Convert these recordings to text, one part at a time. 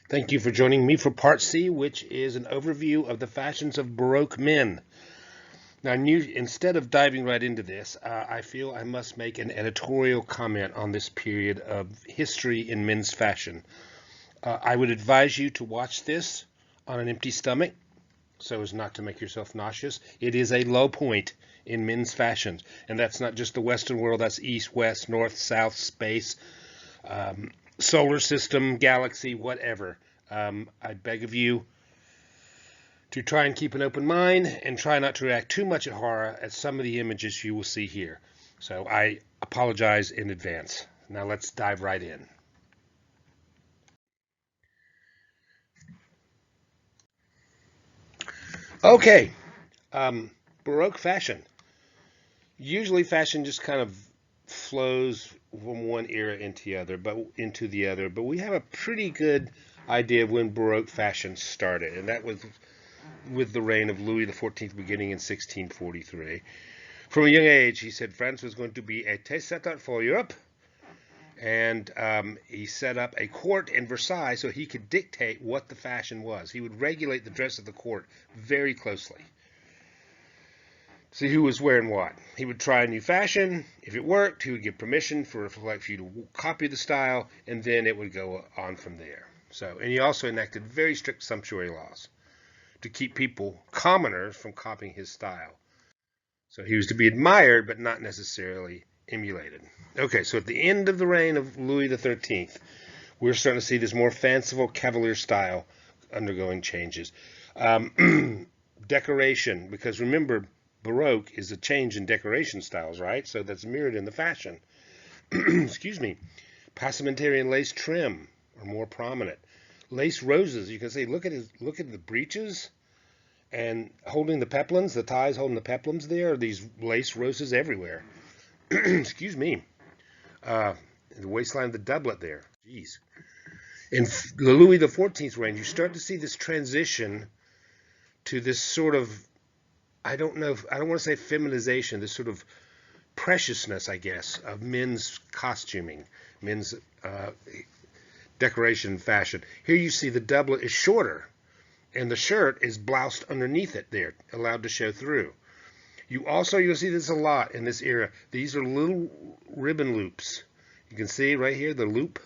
Thank you for joining me for Part C, which is an overview of the fashions of Baroque men. Now, instead of diving right into this, I feel I must make an editorial comment on this period of history in men's fashion. I would advise you to watch this on an empty stomach so as not to make yourself nauseous. It is a low point in men's fashions, and that's not just the Western world, that's East, West, North, South, space, solar system, galaxy, whatever. I beg of you to try and keep an open mind and try not to react too much at horror at some of the images you will see here. So I apologize in advance. Now let's dive right in. Okay, Baroque fashion. Usually fashion just kind of flows from one era into the other, but we have a pretty good idea of when Baroque fashion started, and that was with the reign of Louis XIV beginning in 1643. From a young age, he said France was going to be a tête-setter for Europe, and he set up a court in Versailles so he could dictate what the fashion was. He would regulate the dress of the court very closely. See who was wearing what. He would try a new fashion. If it worked, he would give permission for a few to copy the style, and then it would go on from there. And he also enacted very strict sumptuary laws to keep people, commoners, from copying his style. So he was to be admired, but not necessarily emulated. Okay, so at the end of the reign of Louis XIII, we're starting to see this more fanciful cavalier style undergoing changes. Decoration, because remember, Baroque is a change in decoration styles, right? So that's mirrored in the fashion. Excuse me. Passementerie and lace trim are more prominent. Lace roses, you can see, look at the breeches and holding the peplums, the ties holding the peplums there, are these lace roses everywhere. Excuse me. The waistline of the doublet there. Jeez. In the Louis XIV's reign, you start to see this transition to this sort of, I don't want to say feminization, this sort of preciousness, I guess, of men's costuming, men's decoration fashion. Here you see the doublet is shorter, and the shirt is bloused underneath it there, allowed to show through. You'll see this a lot in this era. These are little ribbon loops. You can see right here, the loop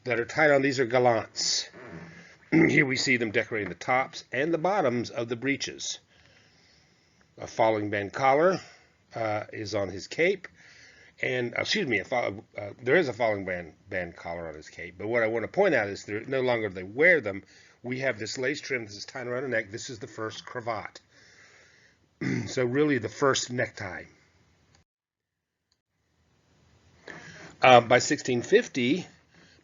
that are tied on. These are gallants. Here we see them decorating the tops and the bottoms of the breeches. A falling band collar is on his cape, and there is a falling band collar on his cape. But what I want to point out is they're no longer they wear them. We have this lace trim. This is tied around the neck. This is the first cravat. So really, the first necktie. By 1650,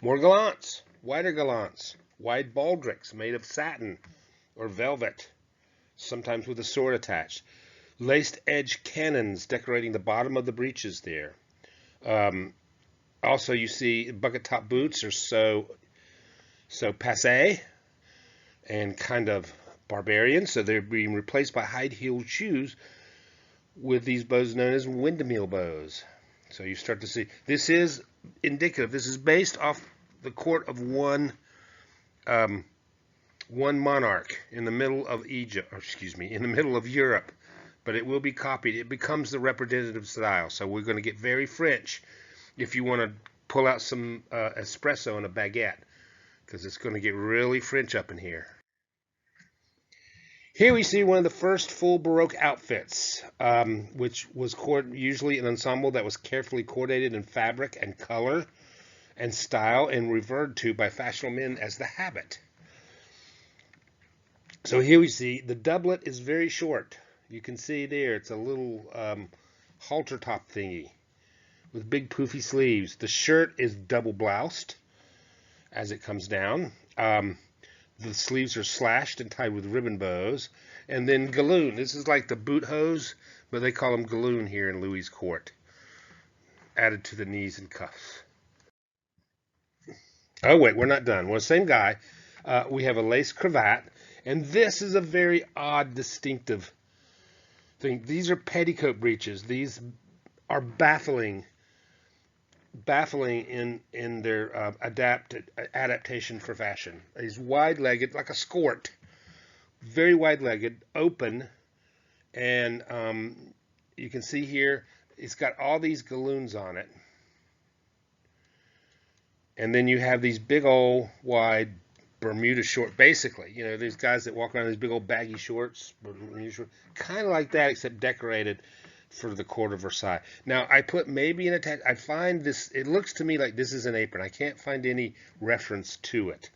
more gallants, wider gallants, wide baldricks made of satin or velvet, sometimes with a sword attached. Laced edge cannons decorating the bottom of the breeches there. Also, you see bucket top boots are so passé and kind of barbarian, so they're being replaced by high-heeled shoes with these bows known as windmill bows. So you start to see this is indicative. This is based off the court of one monarch in the middle of in the middle of Europe. But it will be copied. It becomes the representative style. So we're going to get very French if you want to pull out some espresso and a baguette, because it's going to get really French up in here. Here we see one of the first full Baroque outfits, which was usually an ensemble that was carefully coordinated in fabric and color and style and referred to by fashionable men as the habit. So here we see the doublet is very short. You can see there, it's a little halter top thingy with big poofy sleeves. The shirt is double bloused as it comes down. The sleeves are slashed and tied with ribbon bows. And then galloon. This is like the boot hose, but they call them galloon here in Louis's court. Added to the knees and cuffs. Oh, wait, we're not done. Well, same guy. We have a lace cravat. And this is a very odd, distinctive thing. These are petticoat breeches. These are baffling baffling in their adaptation for fashion. He's wide-legged, like a skort, very wide-legged, open, and you can see here it's got all these galloons on it, and then you have these big old wide Bermuda short. Basically, you know, there's guys that walk around in these big old baggy shorts, Bermuda short, kind of like that, except decorated for the court of Versailles. Now, I put maybe an attach. I find this, it looks to me like this is an apron. I can't find any reference to it.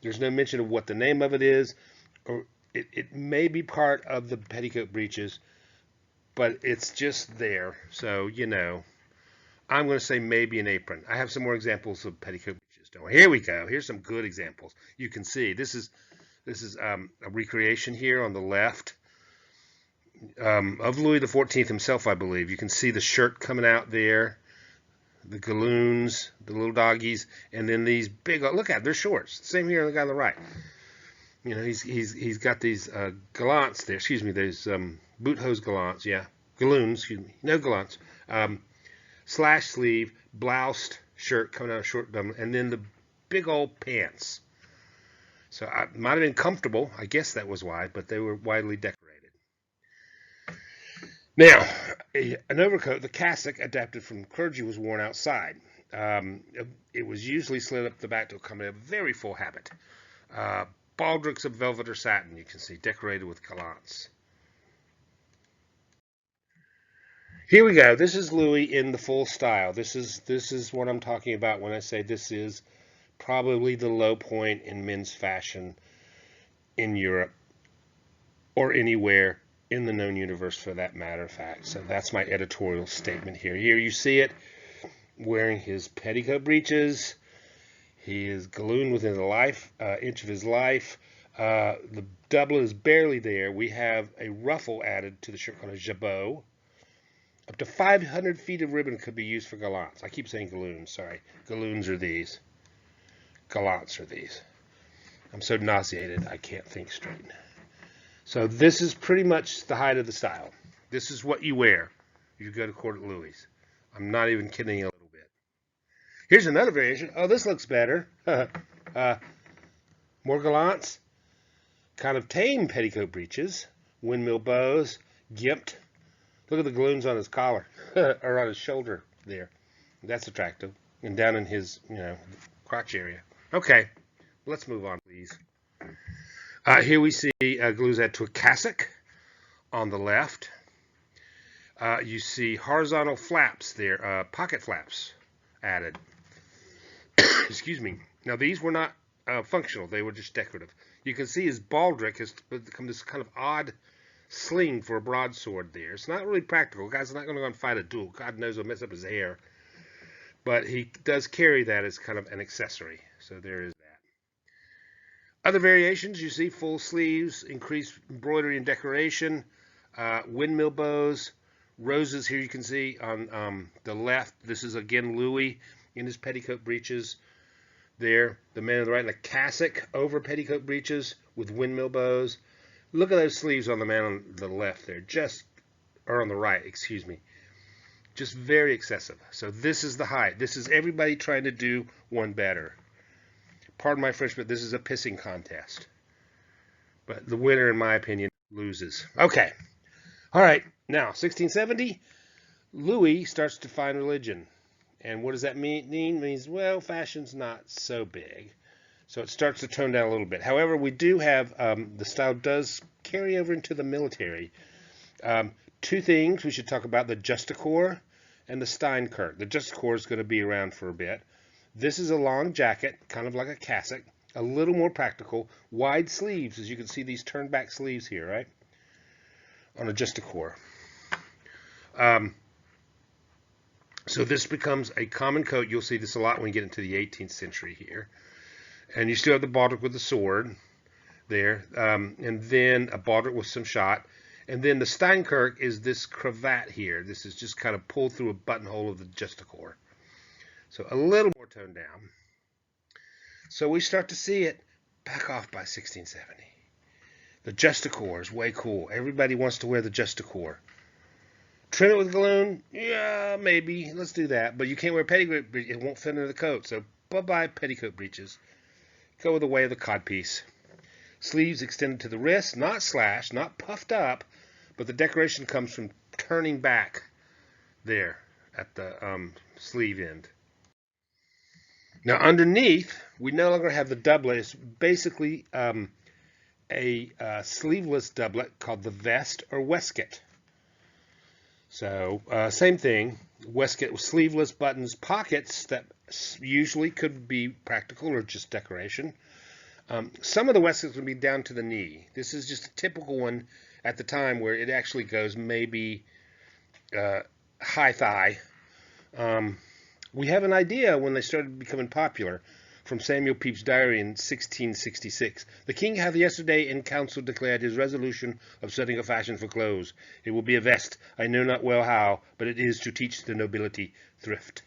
There's no mention of what the name of it is, or it may be part of the petticoat breeches, but it's just there. So, you know, I'm going to say maybe an apron. I have some more examples of petticoat breeches. Don't worry. Here we go. Here's some good examples. You can see this is a recreation here on the left. Of Louis XIV himself, I believe. You can see the shirt coming out there, the galloons, the little doggies, and then these big, look at it, they're shorts. Same here on the guy on the right. You know, he's got these gallants there, excuse me, those boot hose gallants, yeah, galloons, excuse me, no gallants, slash sleeve, bloused shirt coming out of short bum, and then the big old pants. So it might have been comfortable, I guess that was why, but they were widely decorated. Now, an overcoat, the cassock adapted from clergy, was worn outside. It was usually slid up the back to accommodate a very full habit. Baldricks of velvet or satin, you can see, decorated with gallants. Here we go. This is Louis in the full style. This is what I'm talking about when I say this is probably the low point in men's fashion in Europe or anywhere in the known universe, for that matter of fact. So that's my editorial statement here. Here you see it, wearing his petticoat breeches. He is gallooned within the inch of his life. The doublet is barely there. We have a ruffle added to the shirt called a jabot. Up to 500 feet of ribbon could be used for gallants. I keep saying galloons, sorry. Galloons are these. Gallants are these. I'm so nauseated I can't think straight. So this is pretty much the height of the style. This is what you wear if you go to court at Louis. I'm not even kidding you a little bit. Here's another variation. Oh, this looks better. More gallants. Kind of tame petticoat breeches. Windmill bows. Gimped. Look at the galloons on his collar. Or on his shoulder there. That's attractive. And down in his, you know, crotch area. Okay. Let's move on, please. Here we see galloons added to a cassock on the left. You see horizontal flaps there, pocket flaps added. Excuse me. Now these were not functional; they were just decorative. You can see his baldric has become this kind of odd sling for a broadsword there. It's not really practical. The guy's not going to go and fight a duel. God knows it'll mess up his hair. But he does carry that as kind of an accessory. So there is that. Other variations, you see full sleeves, increased embroidery and decoration, windmill bows, roses here you can see on the left. This is again Louis in his petticoat breeches there. The man on the right in a cassock over petticoat breeches with windmill bows. Look at those sleeves on the man on the left there, or on the right, excuse me. Just very excessive. So this is the height. This is everybody trying to do one better. Pardon my French, but this is a pissing contest. But the winner, in my opinion, loses. Okay. All right. Now, 1670, Louis starts to find religion. And what does that mean? It means, well, fashion's not so big. So it starts to tone down a little bit. However, we do have, the style does carry over into the military. Two things we should talk about, the Justicorps and the Steinkirk. The Justicorps is going to be around for a bit. This is a long jacket, kind of like a cassock, a little more practical, wide sleeves, as you can see these turned back sleeves here, right, on a Justicorps. So this becomes a common coat. You'll see this a lot when you get into the 18th century here. And you still have the baldric with the sword there, and then a baldric with some shot. And then the Steinkirk is this cravat here. This is just kind of pulled through a buttonhole of the Justicorps. So a little more toned down. So we start to see it back off by 1670. The Justicorps is way cool. Everybody wants to wear the Justicorps. Trim it with galloon? Yeah, maybe. Let's do that. But you can't wear petticoat breeches. It won't fit under the coat. So bye-bye petticoat breeches. Go with the way of the codpiece. Sleeves extended to the wrist, not slashed, not puffed up, but the decoration comes from turning back there at the sleeve end. Now underneath, we no longer have the doublet. It's basically a sleeveless doublet called the vest or waistcoat. So same thing, waistcoat with sleeveless buttons, pockets that usually could be practical or just decoration. Some of the waistcoats would be down to the knee. This is just a typical one at the time where it actually goes maybe high thigh. We have an idea when they started becoming popular from Samuel Pepys' diary in 1666. The king hath yesterday in council declared his resolution of setting a fashion for clothes. It will be a vest, I know not well how, but it is to teach the nobility thrift.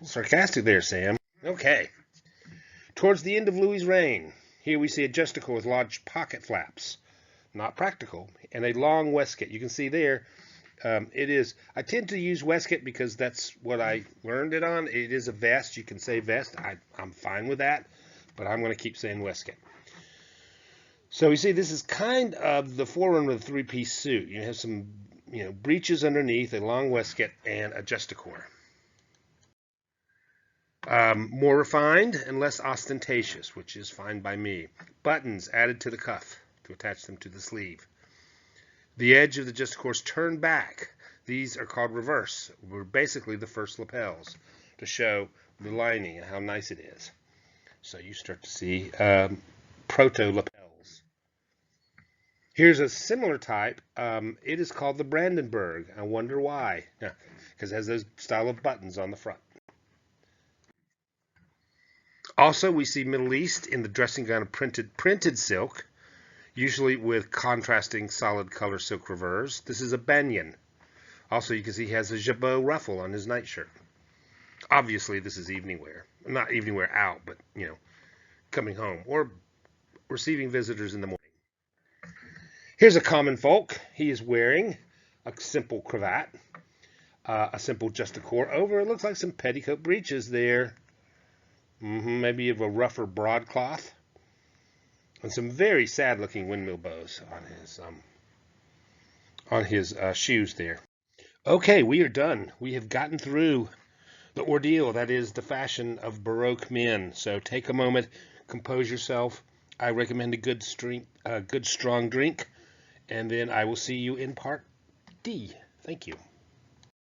Sarcastic there, Sam. Okay. Towards the end of Louis's reign, here we see a justiciar with large pocket flaps. Not practical. And a long waistcoat. You can see there, it is. I tend to use waistcoat because that's what I learned it on. It is a vest. You can say vest. I'm fine with that, but I'm going to keep saying waistcoat. So you see, this is kind of the forerunner of the three-piece suit. You have some, breeches underneath, a long waistcoat, and a justiciar. More refined and less ostentatious, which is fine by me. Buttons added to the cuff to attach them to the sleeve. The edge of the justiciar is turned back. These are called reverse. We're basically the first lapels to show the lining and how nice it is. So you start to see proto lapels. Here's a similar type. It is called the Brandenburg. I wonder why. Because it has those style of buttons on the front. Also, we see Middle East in the dressing gown of printed silk, usually with contrasting solid color silk revers. This is a banyan. Also, you can see he has a jabot ruffle on his nightshirt. Obviously, this is evening wear. Not evening wear out, but, coming home or receiving visitors in the morning. Here's a common folk. He is wearing a simple cravat, a simple justiciar over. It looks like some petticoat breeches there. Maybe of a rougher broadcloth. And some very sad-looking windmill bows on his shoes there. Okay, we are done. We have gotten through the ordeal that is the fashion of Baroque men. So take a moment, compose yourself. I recommend a good strong drink, and then I will see you in part D. Thank you.